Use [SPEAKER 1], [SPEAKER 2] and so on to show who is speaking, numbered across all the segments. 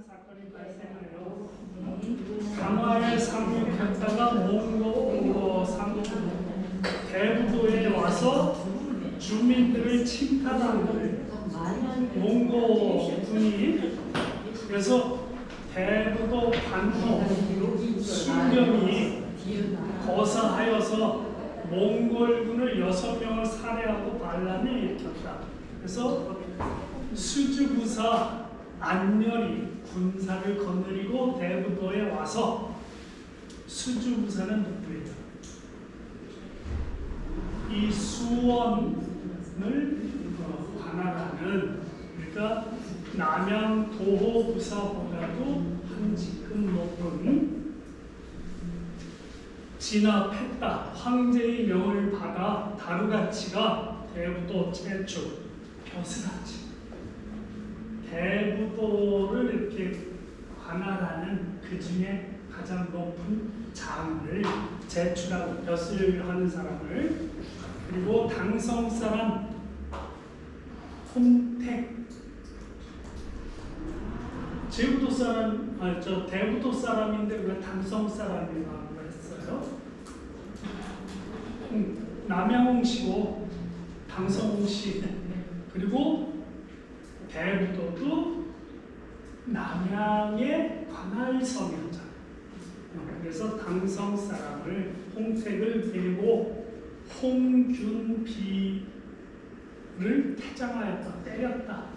[SPEAKER 1] 사건이 발생하여 강화에 상륙했다가 몽고 대부도에 와서 주민들을 침탈하는 몽고군이, 그래서 대부도 관노 순경이 거사하여서 몽골군을 6명을 살해하고 반란을 일으켰다. 그래서 수주부사 안열이 군사를 거느리고 대부도에 와서, 수주부사는 누구예요? 이 수원을 관할하는, 그러니까 남양 도호부사보다도 한 직급 높은 진압했다. 황제의 명을 받아 다루가치가 대부도 최초 벼슬아치, 대부도를 이렇게 관할하는 그 중에 가장 높은 장을 제출하고 벼슬하는 사람을, 그리고 당성 사람 홍택, 제부도 사람, 대부도 사람인데 왜 당성 사람이라고 했어요? 남양홍씨고 당성홍씨, 그리고 대부도도 남양의 관할성이었잖아요. 그래서 당성 사람을 홍택을 데리고 홍균비를 퇴장하였다, 때렸다.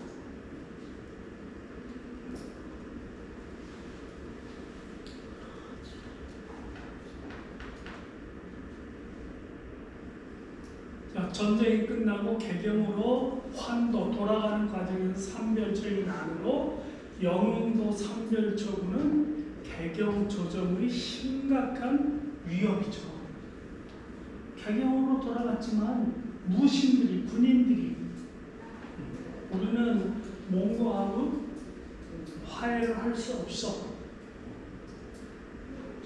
[SPEAKER 1] 전쟁이 끝나고 개경으로 환도 돌아가는 과정에서 삼별초의 난으로 영흥도 삼별초군은 개경 조정의 심각한 위협이죠. 개경으로 돌아갔지만 무신들이, 군인들이 우리는 몽고하고 화해를 할 수 없어.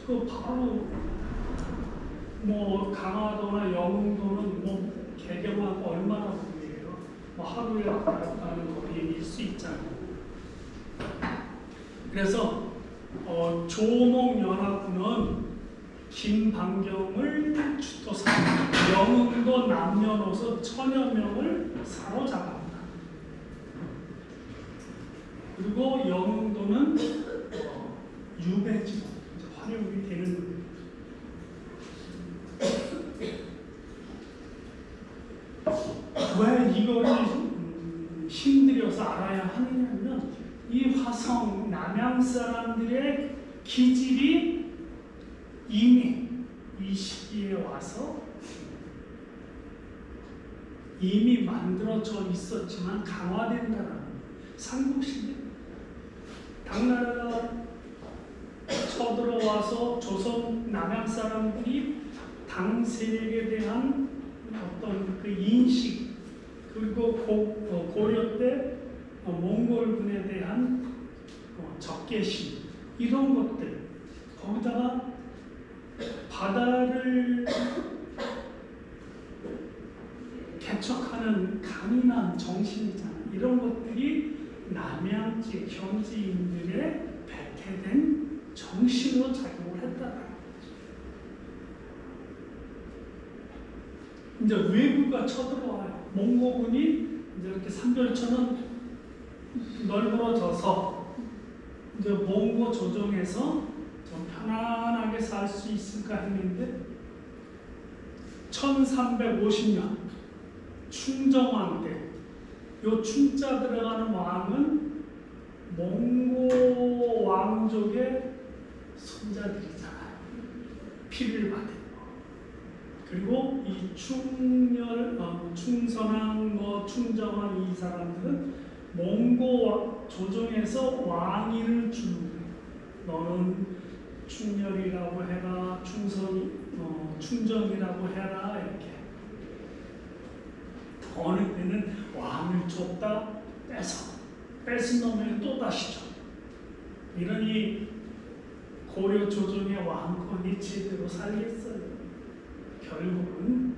[SPEAKER 1] 그 바로 강화도나 영흥도는 개경하고 얼마나 거리예요? 하루에 가는 거리일 수 있잖아요. 그래서 조목연합군은 김방경을 주도사, 영흥도 남녀노소 1000여 명을 사로잡았다. 그리고 영흥도는 유배지로 활용이 되는 거예요. 왜 이거를 힘들여서 알아야 하느냐면, 이 화성 남양 사람들의 기질이 이미 이 시기에 와서 이미 만들어져 있었지만 강화된다는, 삼국시대 당나라가 쳐들어와서 조선 남양 사람들이 당 세력에 대한 어떤 그 인식, 그리고 고려 때 몽골군에 대한 적개심, 이런 것들, 거기다가 바다를 개척하는 강인한 정신이잖아. 이런 것들이 남양지 현지인들의 배태된 정신으로 작용을 했다. 이제 외부가 쳐들어와요. 몽고군이 이제 이렇게 삼별초는 넓어져서 이제 몽고 조정에서 좀 편안하게 살 수 있을까 했는데, 1350년 충정왕 때, 요 충자 들어가는 왕은 몽고 왕족의 손자들이잖아요. 피를 받은. 그리고 이 충선왕, 충정왕, 이 사람들은 몽고 조정에서 왕위를 주는 거예요. 너는 충렬이라고 해라, 충정이라고 해라, 이렇게. 어느 때는 왕을 줬다 뺏은 놈을 또 다시 줘. 이러니 고려 조정의 왕권이 제대로 살겠어요. 결국은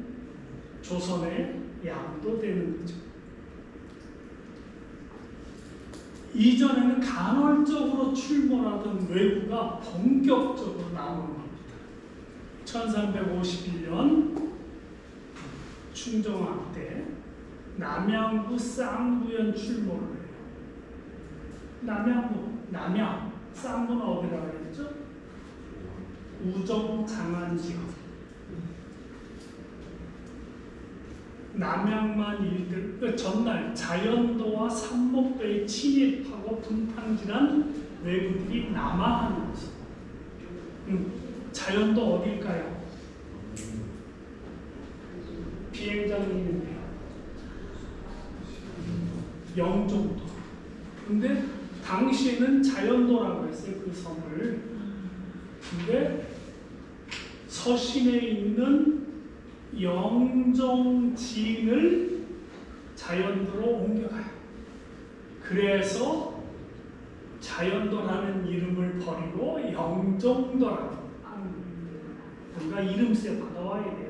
[SPEAKER 1] 조선의 양도되는 거죠. 이전에는 간헐적으로 출몰하던 왜구가 본격적으로 나오는 겁니다. 1351년 충정왕 때 남양구 쌍부연 출몰을 해요. 남양, 쌍부는 어디라고 그랬죠? 우정 장안지역. 남양만 일들, 그 전날 자연도와 삼목도에 침입하고 분탕질한 왜구들이 남하하는 거죠. 자연도 어딜까요? 비행장이 있는데요. 영종도. 근데 당시에는 자연도라고 했어요, 그 섬을. 근데 서신에 있는 영종진을 자연도로 옮겨가요. 그래서 자연도라는 이름을 버리고 영종도라고 하는 뭔가 이름세 받아와야 돼요.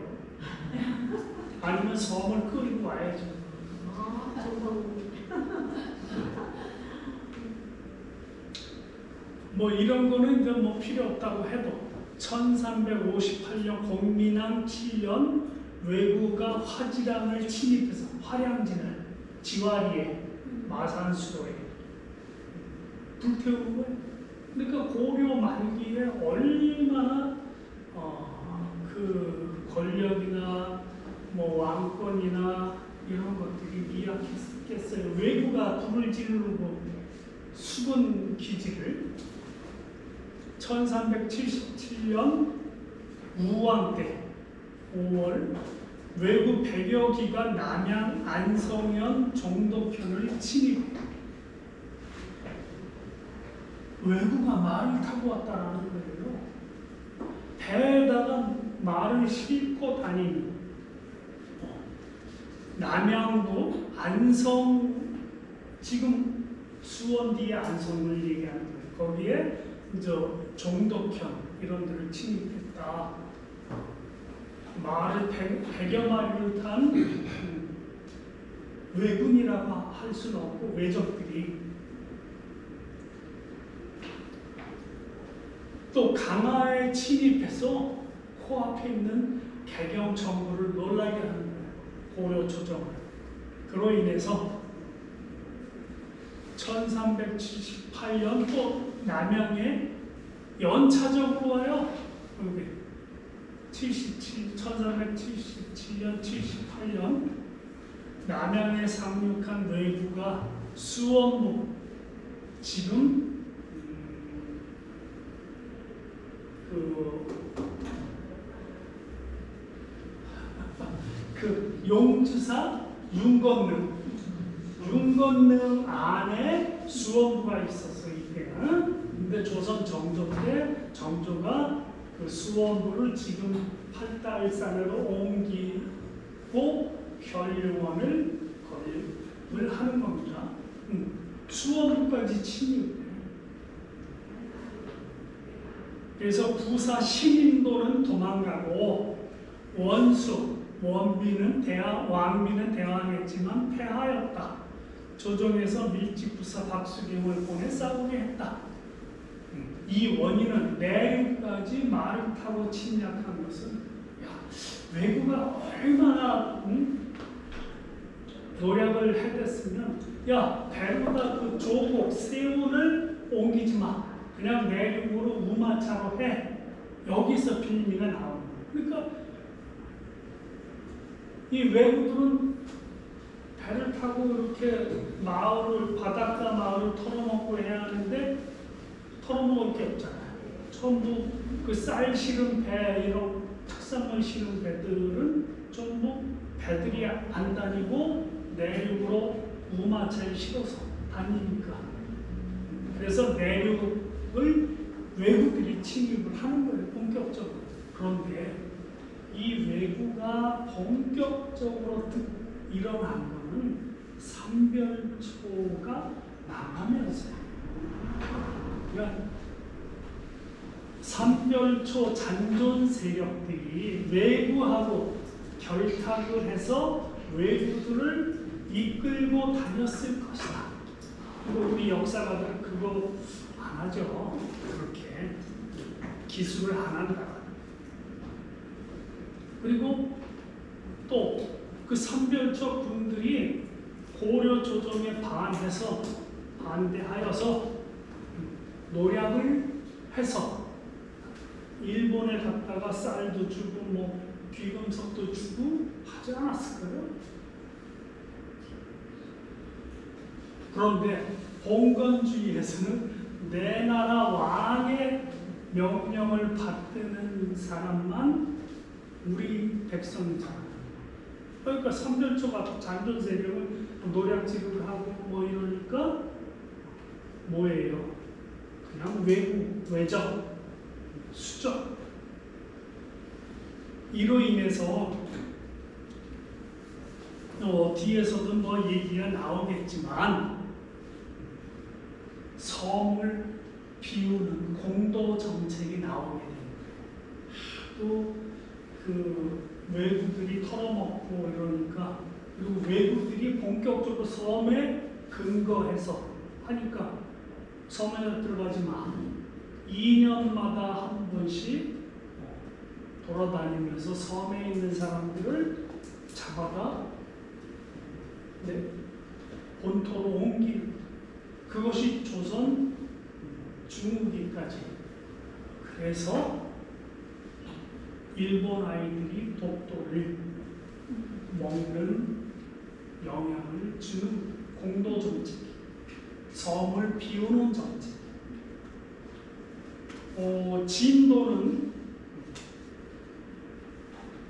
[SPEAKER 1] 아니면 섬을 끌고 와야죠. 뭐 이런 거는 이제 뭐 필요 없다고 해도 1358년 공민왕 7년 왜구가 화지랑을 침입해서 화량진을 지와리에 마산수도에 불태우는 거예요. 그러니까 고려 말기에 얼마나 그 권력이나 뭐 왕권이나 이런 것들이 미약했겠어요. 왜구가 불을 지르고 수군 기지를 1377년 우왕 때 5월 왜구 100여 기가 남양 안성현 종덕현을 침입해요. 왜구가 말을 타고 왔다라는 거예요. 배에다가 말을 싣고 다니는 남양도 안성, 지금 수원 뒤에 안성을 얘기하는 거예요. 거기에 이제 종덕현 이런 데를 침입했다. 말을 100여 마리를 탄 왜군이라고 할 수는 없고 왜적들이 또 강화에 침입해서 코앞에 있는 개경정부를 놀라게 하는 거예요. 고려 조정을. 그로 인해서 1378년 또 남양에 연차적으로 와요. 1377년, 78년 남양에 상륙한 왜구가 수원무, 지금 그 용주사 윤건능 안에 수원부가 있었어 이때는. 근데 조선 정조 때 정조가 그 수원부를 지금 팔달산으로 옮기고 현룡원을 건립을 하는 겁니다. 수원부까지 침입. 그래서 부사 신인도는 도망가고 왕비는 대항했지만 패하였다. 조정에서 밀직부사 박수경을 보내 싸우게 했다. 이 원인은 내륙까지 말을 타고 침략한 것은 왜구가 얼마나 노력을 해댔으면 배로다 그 조국 세운을 옮기지 마. 그냥 내륙으로 우마차로 해. 여기서 빌미가 나오는 거예요. 그러니까 이 왜구들은 배를 타고 이렇게 바닷가 마을을 털어먹고 해야 하는데 털어먹을 게 없잖아요. 전부 그 쌀 실은 배, 이런 특산물 실은 배들은 전부 배들이 안 다니고 내륙으로 우마차에 실어서 다니니까. 그래서 내륙을 왜구들이 침입을 하는 거예요, 본격적으로. 그런데 이 왜구가 본격적으로 일어난 거는 삼별초가 망하면서요. 그러니까 삼별초 잔존 세력들이 왜구하고 결탁을 해서 왜구들을 이끌고 다녔을 것이다. 그리고 우리 역사가들은 그거 안 하죠. 그렇게 기술을 안 한다. 그리고 또 그 선별적 분들이 고려 조정에 반대하여서 노력을 해서 일본에 갔다가 쌀도 주고 뭐 귀금속도 주고 하지 않았을까요? 그런데 봉건주의에서는 내 나라 왕의 명령을 받드는 사람만 우리 백성이잖아요. 그러니까 선별초가 잔존 세력은 노략 지급을 하고 뭐 이러니까 뭐예요? 그냥 외적, 수적. 이로 인해서 뒤에서도 뭐 얘기가 나오겠지만 섬을 비우는 공도 정책이 나오게 됩니다. 또 그 외국들이 털어먹고 이러니까, 그리고 외국들이 본격적으로 섬에 근거해서 하니까 섬에 들어가지 마. 2년마다 한 번씩 돌아다니면서 섬에 있는 사람들을 잡아다 본토로 옮기는, 그것이 조선 중후기까지. 그래서 일본 아이들이 독도를 먹는 영향을 주는 공도 정책, 섬을 비우는 정책.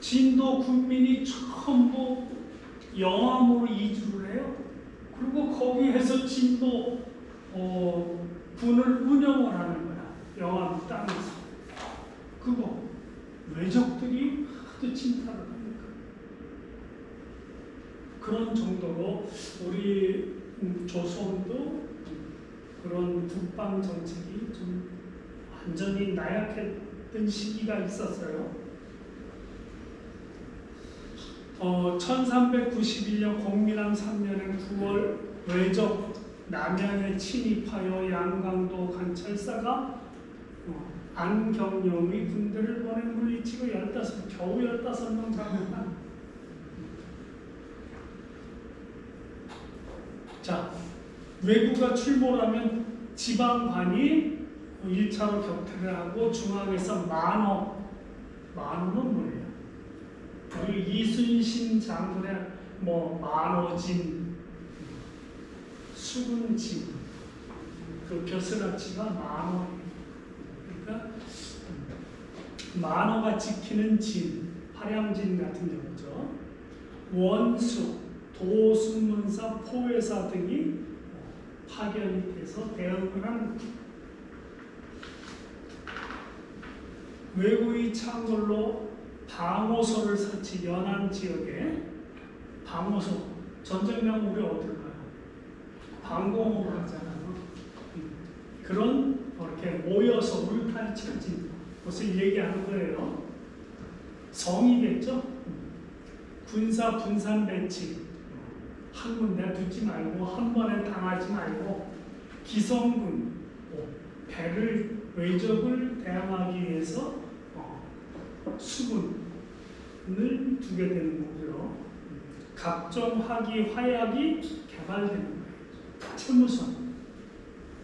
[SPEAKER 1] 진도 국민이 전부 영암으로 이주를 해요. 그리고 거기에서 진도 군을 운영을 하는 거야. 영암 땅에서. 그거 외적들이 하도 침탈을 하니까. 그런 정도로 우리 조선도 그런 국방 정책이 좀 완전히 나약했던 시기가 있었어요. 1391년 공민왕 3년에 9월 외적 남양에 침입하여 양강도 관찰사가 안경영의 군대를 보내 물리치고 겨우 15명 잡았다. 자, 외구가 출몰하면 지방관이 1차로 격퇴를 하고 중앙에서 만호는 뭐예요? 그리고 이순신 장군의 만호진, 수군진, 그 벼슬아치가 만호. 그러니까 만호가 지키는 진, 파량진 같은 경우죠. 원수, 도순문사, 포회사 등이 파견이 돼서 대응을 하는 거죠. 외구의 창궐로 방어소를 설치, 연안 지역에 방어소, 전쟁나면 우리 어딜 가요? 방공호를 하잖아요. 그런 이렇게 모여서 울타리 쳐진 것을 얘기하는 거예요. 성이겠죠? 군사 분산 배치, 한 군데 두지 말고 한 번에 당하지 말고 기성군, 외적을 대항하기 위해서 수군을 두게 되는 거고요. 각종 화약이 개발되는 거예요. 최무선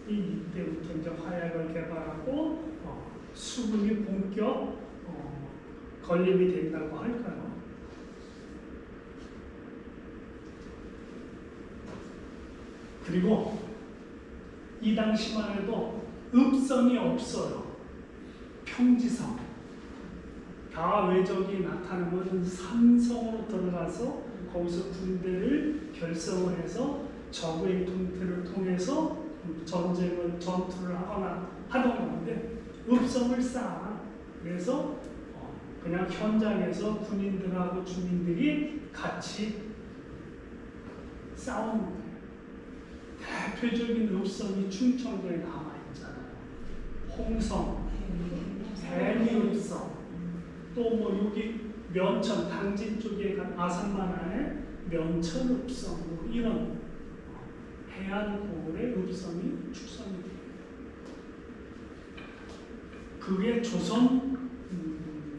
[SPEAKER 1] 이때부터 이제 화약을 개발하고 수군이 본격 건립이 된다고 할까요? 그리고 이 당시만 해도 읍성이 없어요. 평지성. 다 외적이 나타나면 산성으로 들어가서 거기서 군대를 결성을 해서 적의 통틀을 통해서 전투를 하거나 하던 건데, 읍성을 쌓아. 그래서 그냥 현장에서 군인들하고 주민들이 같이 싸우는 거예요. 대표적인 읍성이 충청도에 남아있잖아요. 홍성, 대리읍성, 또 여기 면천, 당진 쪽에 아산만하에 면천읍성, 이런 해안 고을의 읍성이 축성이 돼요. 그게 조선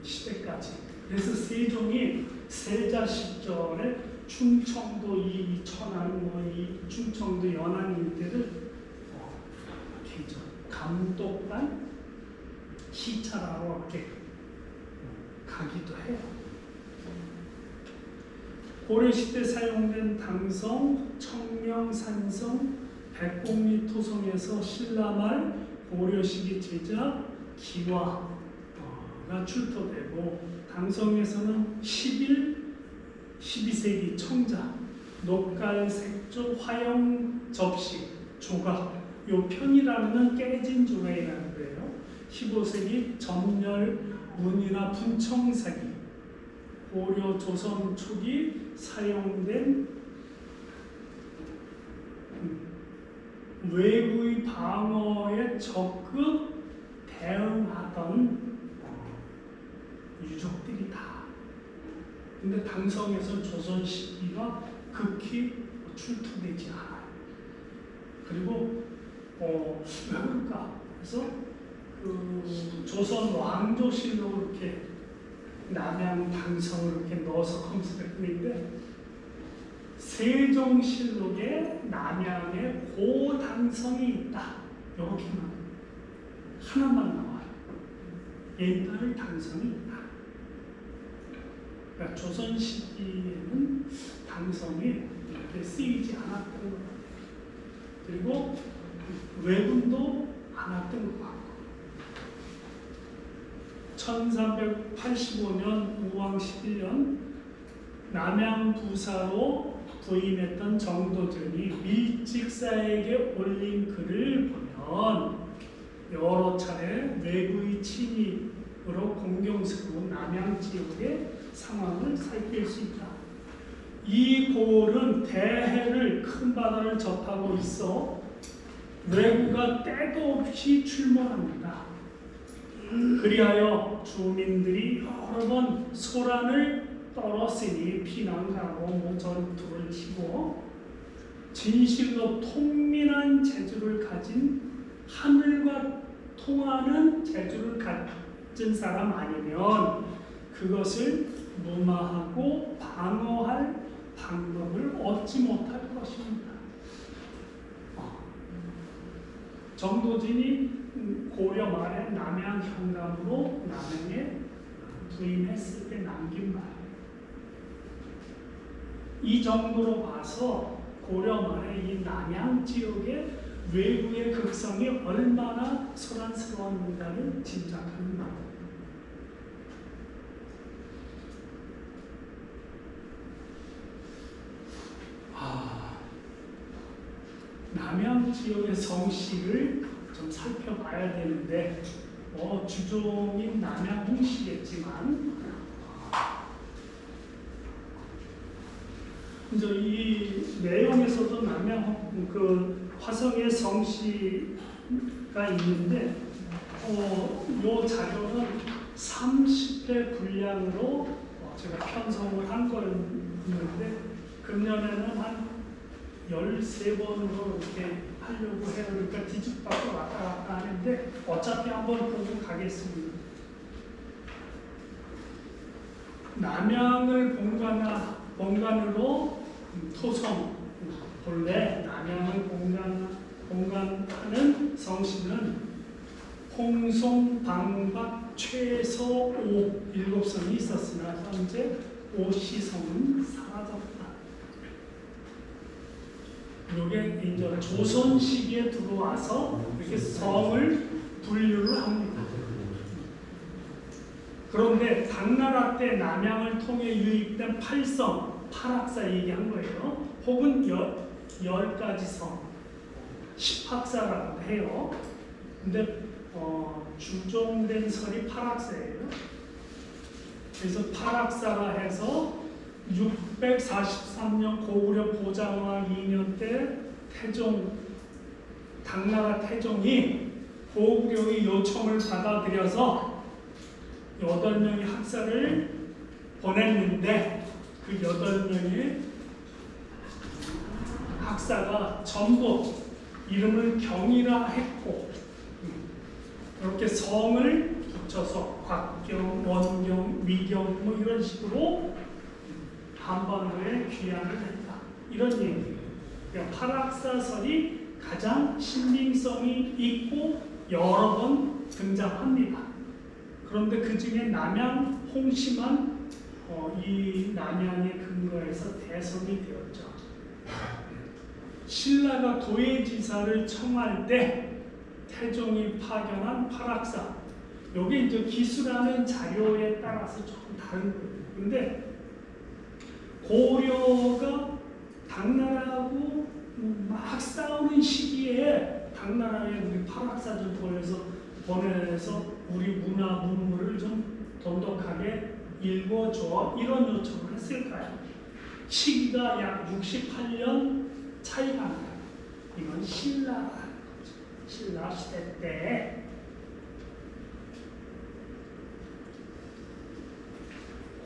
[SPEAKER 1] 시대까지. 그래서 세종이 세자 시절에 충청도 이 천안 이 충청도 연안 일대를 개전 감독관 시찰하러 이렇게 가기도 해요. 고려시대 사용된 당성, 청명, 산성, 백곡리 토성에서 신라말 고려시기 제작 기와가 출토되고 당성에서는 12세기 청자, 녹갈, 색조, 화영, 접시, 조각 요 편이라는 깨진 조각이라는 거예요. 15세기 점열, 문이나 분청사기 고려 조선 초기 사용된 외부의 방어에 적극 대응하던 유적들이다. 근데 당성에서 조선 시기가 극히 출토되지 않아요. 그리고 왜 그럴까? 그래서 조선 왕조실록을 이렇게 남양 당성을 이렇게 넣어서 검색했는데 세종실록에 남양에 고당성이 있다. 여기만 하나만 나와요. 옛날 당성이 있다. 그러니까 조선 시기에는 당성이 이렇게 쓰이지 않았던 것 같아요. 그리고 외군도 안 왔던 것 같고 1385년 우왕 11년 남양 부사로 부임했던 정도전이 밀직사에게 올린 글을 보면 여러 차례 외부의 침입으로 공경스러운 남양 지역의 상황을 살필 수 있다. 이 고을은 대해를 큰 바다를 접하고 있어 외구가 때도 없이 출몰합니다. 그리하여 주민들이 여러 번 소란을 떨었으니 피난가고 전투를 치고 진실로 통민한 재주를 가진 하늘과 통하는 재주를 가진 사람 아니면 그것을 무마하고 방어할 방법을 얻지 못할 것입니다. 정도진이 고려 말에 남양 현감으로 남양에 부임했을 때 남긴 말이에요. 이 정도로 봐서 고려 말에 이 남양 지역의 외구의 극성이 얼마나 소란스러웠는가를 짐작하는 말입니다. 남양 지역의 성씨를 좀 살펴봐야 되는데 주종인 남양 홍씨겠지만 이제 이 내용에서도 남양 화성의 성씨가 있는데 이 자료는 30회 분량으로 제가 편성을 한 거였는데 금년에는 한 13번으로 이렇게 하려고 해요. 그러니까 뒤집박고 왔다 갔다 하는데 어차피 한번 보고 가겠습니다. 남양을 본관으로 토성, 본래 남양을 본관하는 성씨는 홍송, 방박, 최서오 7성이 있었으나 현재 오시성은 사라졌다. 이게 이제 조선 시기에 들어와서 이렇게 성을 분류를 합니다. 그런데 당나라 때 남양을 통해 유입된 8성, 8학사 얘기한 거예요. 혹은 10가지 성, 10학사라고 해요. 근데 주종된 설이 8학사예요. 그래서 8학사라 해서 643년 고구려 보장왕 2년 때 당나라 태종이 고구려의 요청을 받아들여서 8명의 학사를 보냈는데 그 8명의 학사가 전부 이름을 경이라 했고 이렇게 성을 붙여서 곽경, 원경, 미경 뭐 이런 식으로 한반도에 귀환을 했다. 이런 얘기예요. 그러니까 파락사설이 가장 신빙성이 있고 여러 번 등장합니다. 그런데 그 중에 남양 홍씨만 이 남양의 근거에서 대성이 되었죠. 신라가 도예지사를 청할 때 태종이 파견한 파락사, 여기 이제 기술하는 자료에 따라서 조금 다른 거예요. 그런데 고려가 당나라하고 막 싸우는 시기에 당나라에 우리 파락사 좀 보내서 우리 문화 문물을 좀 돈독하게 읽어줘, 이런 요청을 했을까요? 시기가 약 68년 차이가 나요. 이건 신라라는 거죠. 신라 시대 때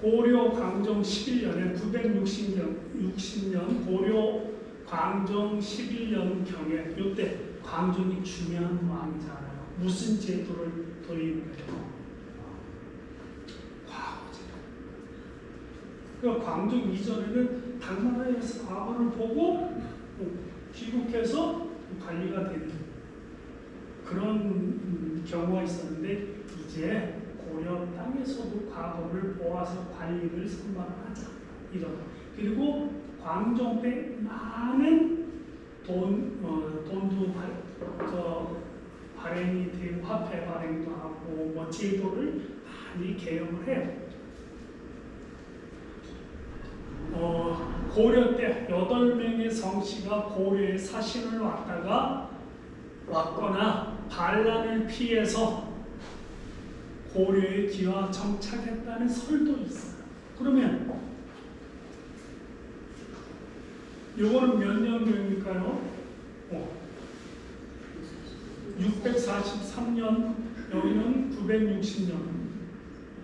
[SPEAKER 1] 고려 광종 11년에 960년 고려 광종 11년경에 이때 광종이 중요한 왕이잖아요. 무슨 제도를 도입해요? 과거제도. 그러니까 광종 이전에는 당나라에서 과거를 보고 귀국해서 관리가 되는 그런 경우가 있었는데, 이제 고려 땅에서도 과거를 보아서 관리를 선발하자, 이런. 그리고 광종 때 많은 돈도 발행이 되고 화폐 발행도 하고 뭐 제도를 많이 개혁을 해요. 고려 때 8명의 성씨가 고려에 사신을 왔거나 반란을 피해서 고려에 기와 정착했다는 설도 있어요. 그러면 이거는 몇 년도입니까요? 643년, 여기는 960년,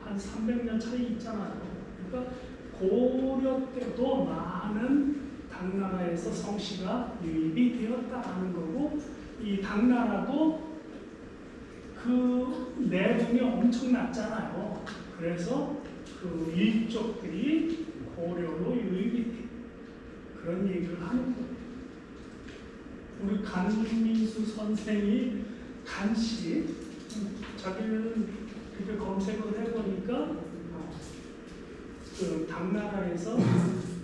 [SPEAKER 1] 한 300년 차이 있잖아요. 그러니까 고려 때도 많은 당나라에서 성씨가 유입이 되었다는 거고, 이 당나라도 그 내분이 엄청났잖아요. 그래서 그 일족들이 고려로 유입이 돼. 그런 얘기를 하는 거예요. 우리 간민수 선생이 간씨, 자기는 그렇게 검색을 해보니까 그 당나라에서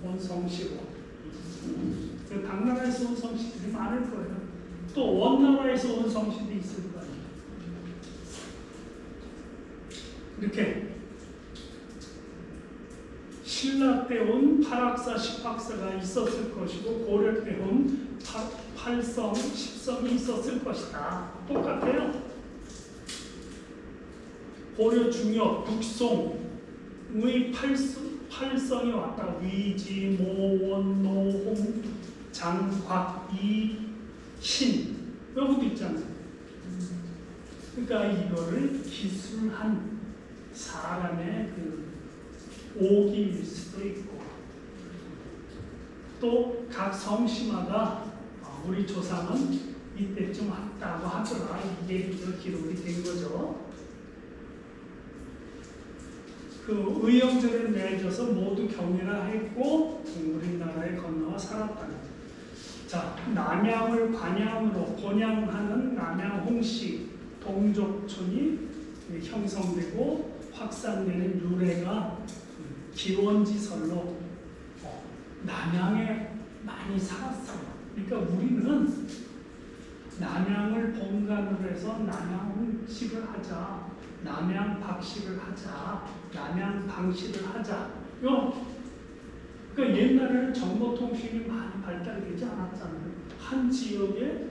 [SPEAKER 1] 온 성씨고, 그 당나라에서 온 성씨들이 많을 거예요. 또 원나라에서 온 성씨도 있을 거예요. 이렇게 신라 때 온 파락사, 십학사가 있었을 것이고, 고려 때 온 팔성, 십성이 있었을 것이다. 똑같아요. 고려 중엽, 북송의 팔성이 왔다. 위지, 모원, 노홍, 장곽, 이, 신, 여기도 있잖아요. 그러니까 이거를 기술한 사람의 그 오기일 수도 있고, 또 각 성씨마다 우리 조상은 이때쯤 왔다고 하더라, 이게 기록이 된 거죠. 그 의형제를 맺어서 모두 경연하였고 우리나라에 건너와 살았다는. 자, 남양을 관양으로 번양하는 남양 홍씨 동족촌이 형성되고 확산되는 유래가 기원지설로 남양에 많이 살았어요. 그러니까 우리는 남양을 본관으로 해서 남양홍씨를 하자, 남양박씨를 하자, 남양방씨를 하자. 그러니까 옛날에는 정보통신이 많이 발달되지 않았잖아요. 한 지역에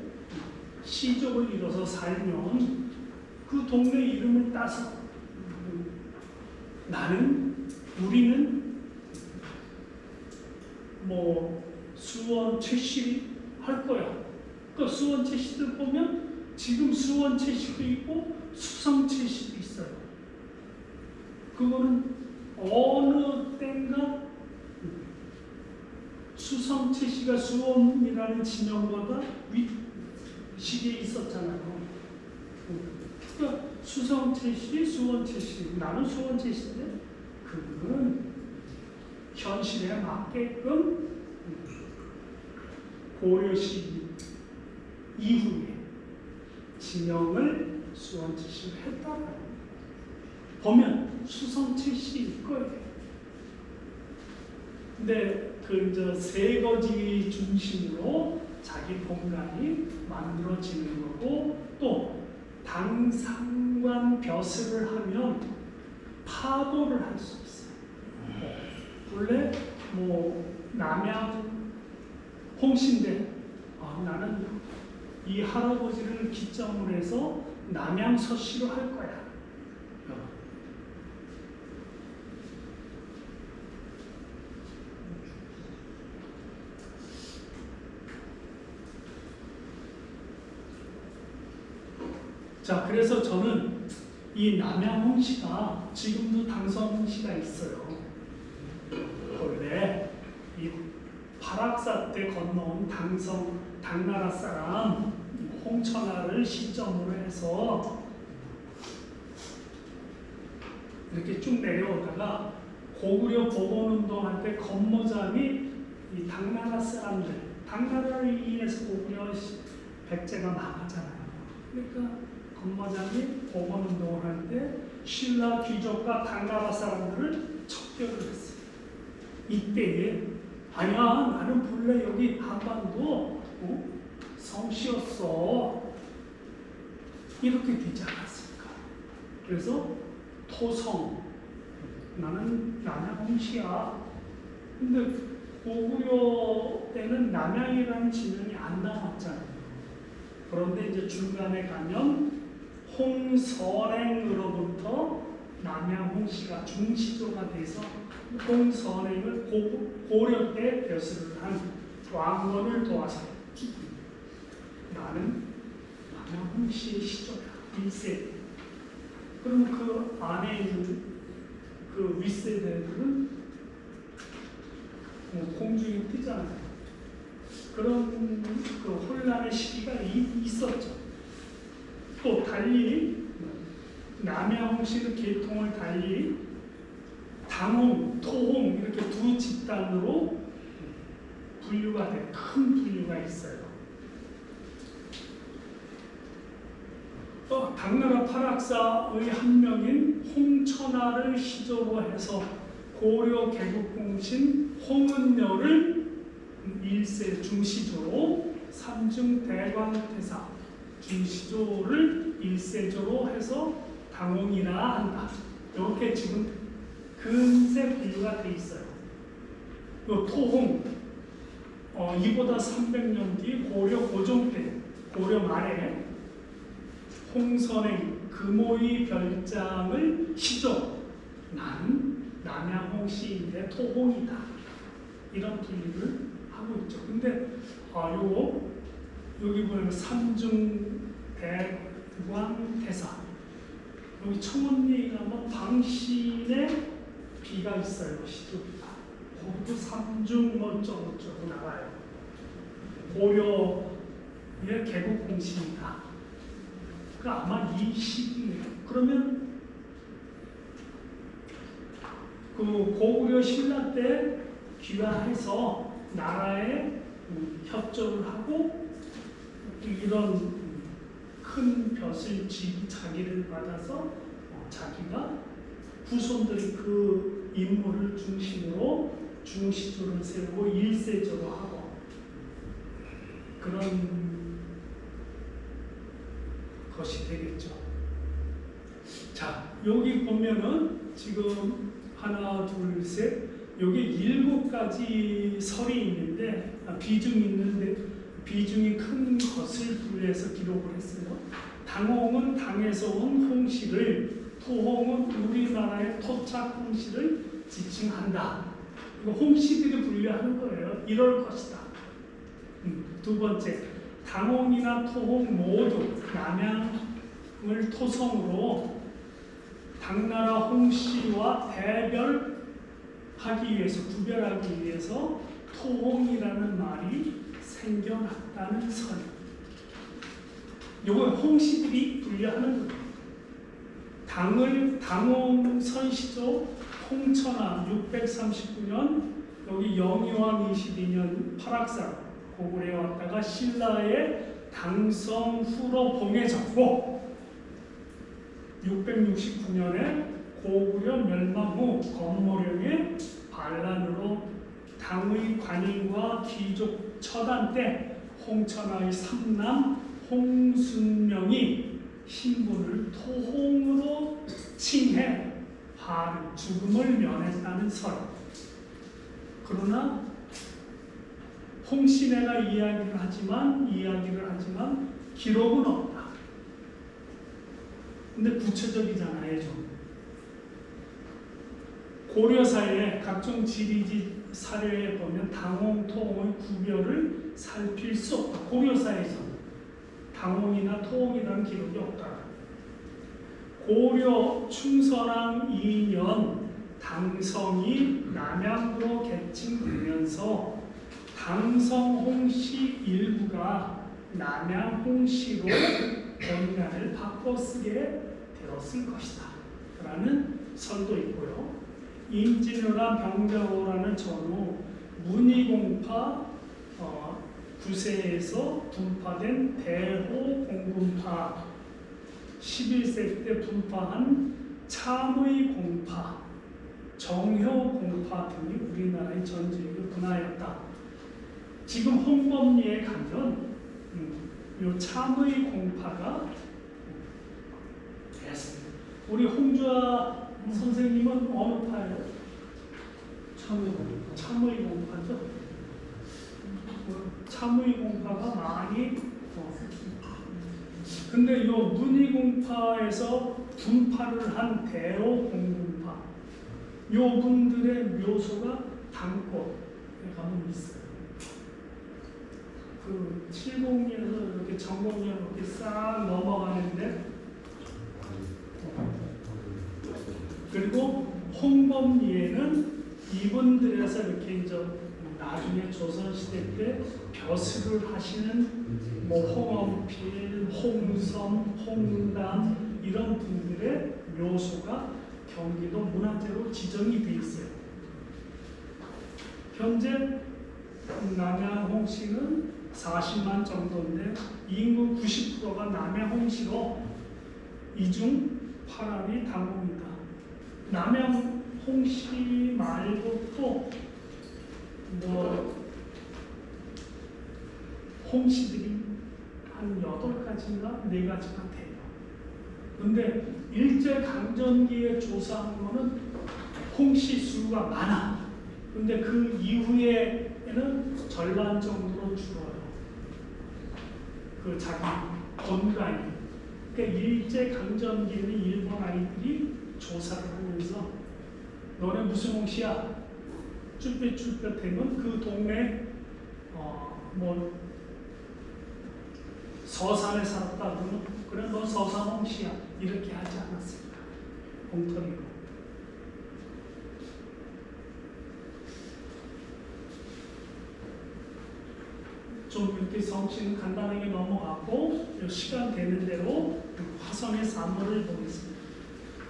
[SPEAKER 1] 시족을 이뤄서 살면 그 동네 이름을 따서 우리는 뭐 수원 최씨 할 거야. 그 수원 최씨들 보면 지금 수원 최씨도 있고 수성 최씨도 있어요. 그거는 어느 때인가 수성 최씨가 수원이라는 진영보다 윗시기에 있었잖아요. 그러니까 수성칠시, 수원칠시, 나는 수원칠시인데 그거는 현실에 맞게끔 고려시 이후에 지명을 수원칠시로 했다고 보면 수성칠시일 거예요. 근데 그 이제 세거지 중심으로 자기 본관이 만들어지는 거고, 또 당상관 벼슬을 하면 파도를 할 수 있어요. 원래 뭐 남양 홍신대, 나는 이 할아버지를 기점으로 해서 남양 서씨로 할 거야. 자, 그래서 저는 이 남양홍씨가 지금도 당성홍씨가 있어요. 원래 이 발악사 때 건너온 당나라 사람 홍천하를 시점으로 해서 이렇게 쭉 내려오다가 고구려 복원운동할 때 건모장이 이 당나라 사람들, 당나라를 인해서 고구려 백제가 망하잖아요. 그러니까 건모장이 복원운동을 할 때 신라 귀족과 당나라 사람들을 척결을 했어요. 이때에 아니야, 나는 본래 여기 한반도 성씨였어, 이렇게 되지 않았을까. 그래서 토성, 나는 남양홍씨야. 근데 고구려 때는 남양이라는 지명이 안 남았잖아요. 그런데 이제 중간에 가면 홍선행으로부터 남양홍씨가 중시조가 돼서 홍선행을 고려 때 벼슬을 한 왕건을 도와서 나는 남양홍씨의 시조야, 1세대. 그럼 그 안에 있는 그 윗세대들은 공중에 뜨잖아요. 그런 그 혼란의 시기가 있었죠. 또 달리 남양홍씨는 계통을 달리 당홍, 토홍 이렇게 두 집단으로 분류가 돼, 큰 분류가 있어요. 당나라 팔학사의 한 명인 홍천하를 시조로 해서 고려 개국공신 홍은녀를 1세 중시조로, 삼중대광태사 중시조를 1세조로 해서 당홍이라 한다. 이렇게 지금 근세 분류가 돼 있어요. 요 토홍, 이보다 300년 뒤 고려 고종 때, 고려 말에 홍선행 금오이 별장을 시조, 나는 남양홍씨인데 토홍이다, 이런 분류를 하고 있죠. 근데 여기 보면 삼중대광태사, 여기 청원리 가면 방신의 비가 있어요. 시조비가 거기도 삼중 어쩌고 나와요. 고려의 개국공신이다. 아마 이 시기예요. 그러면 그 고구려 신라 때 귀화해서 나라에 협조를 하고 이런 큰 벼슬 자기를 받아서 자기가 후손들이 그 인물을 중심으로 중시조를 세우고 1세조로 하고 그런 것이 되겠죠. 자, 여기 보면은 지금 하나, 둘, 셋, 여기 7가지 설이 있는데 비중이 큰 것을 분리해서 기록을 했어요. 당홍은 당에서 온 홍씨를, 토홍은 우리나라의 토착 홍씨를 지칭한다. 이거 홍씨들이 분류하는 거예요. 이럴 것이다. 두 번째, 당홍이나 토홍 모두 남양을 토성으로 당나라 홍씨와 구별하기 위해서 토홍이라는 말이 생겨났다는 선. 요건 홍씨들이 분류하는 거예요. 당홍 선시조 홍천하 639년 여기 영의왕 22년 팔악산 고구려에 왔다가 신라의 당성 후로 봉해졌고 669년에 고구려 멸망 후 건모령의 반란으로 당의 관인과 귀족 처단 때 홍천하의 삼남 홍순명이 신분을 토홍으로 칭해 죽음을 면했다는 설. 그러나 홍신혜가 이야기를 하지만 기록은 없다. 근데 구체적이잖아요, 좀. 고려사에 각종 지리지 사료에 보면 당홍, 토홍의 구별을 살필 수 없다. 고려사에서는 당홍이나 토홍이라는 기록이 없다. 고려 충선왕 2년 당성이 남양으로 개칭되면서 당성 홍씨 일부가 남양 홍씨로 번간을 바꿔 쓰게 되었을 것이다 라는 설도 있고요. 임진왜란 병자호라는 전후 문의공파 구세에서 분파된 대호 공군파 11세 때 분파한 참의 공파, 정효 공파 등이 우리나라의 전쟁을 분화하였다. 지금 홍범리에 가면 이 참의 공파가 됐습니다. 우리 홍주아 선생님은 어느 파예요? 참의 공파죠. 참의 공파가 많이 근데 이 문의공파에서 분파를 한 대호 공군파 요 분들의 묘소가 당꽃에 가면 있어요. 그 70년에서 이렇게 정복년 이렇게 싹 넘어가는데 그리고 홍범리에는 이분들에서 이렇게 이제 나중에 조선시대 때 벼슬을 하시는 뭐 홍엄필, 홍섬, 홍담 이런 분들의 묘소가 경기도 문화재로 지정이 돼 있어요. 현재 남양 홍씨는 40만 정도인데 인구 90%가 남양 홍씨로 이중 8합이 당홍이다. 남양 홍씨 말고 또 홍씨들이 한 8가지인가 4가지가 돼요. 근데 일제강점기에 조사한 거는 홍씨 수가 많아. 근데 그 이후에는 절반 정도로 줄어요. 그 자기 건강이. 그러니까 일제강점기에는 일본 아이들이 조사를 하면서 너네 무슨 홍씨야? 쭈뼛쭈뼛하면 그 동네 서산에 살았다 그러면 그래 너 서산 홍씨야 이렇게 하지 않았습니다. 공터리로. 좀 이렇게 성씨는 간단하게 넘어갔고 시간 되는 대로 화성의 산모를 보겠습니다.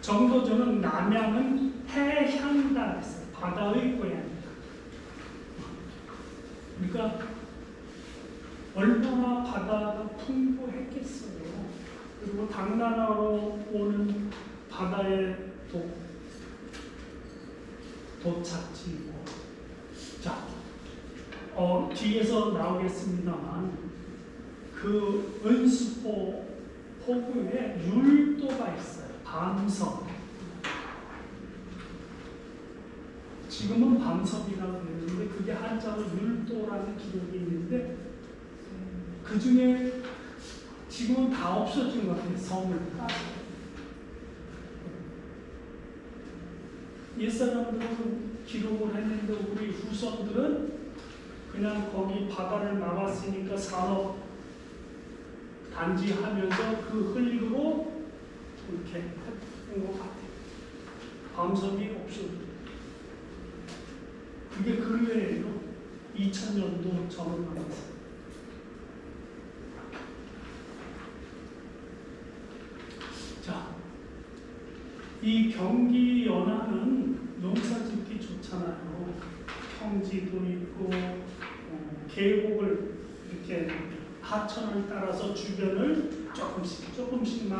[SPEAKER 1] 정도전은 남양은 해향다 했어요. 바다의 고향이다. 그러니까 얼마나 바다가 풍부했겠어요. 그리고 당나라로 오는 바다의 도착지고. 자, 뒤에서 나오겠습니다만 그 은수포 포구에 율도가 있어요. 밤섬. 지금은 밤섬이라고 그러는데 그게 한자로 율도라는 기록이 있는데 그 중에 지금은 다 없어진 것 같아요. 섬을 옛사람들은 기록을 했는데 우리 후손들은 그냥 거기 바다를 막았으니까 산업 단지 하면서 그 흘리로 이렇게 했던 것 같아요. 밤섬이 없어요. 그게 근래예요. 2000년도 전후하면서. 자, 이 경기 연안은 농사짓기 좋잖아요. 평지도 있고 계곡을 이렇게 하천을 따라서 주변을 조금씩 나와.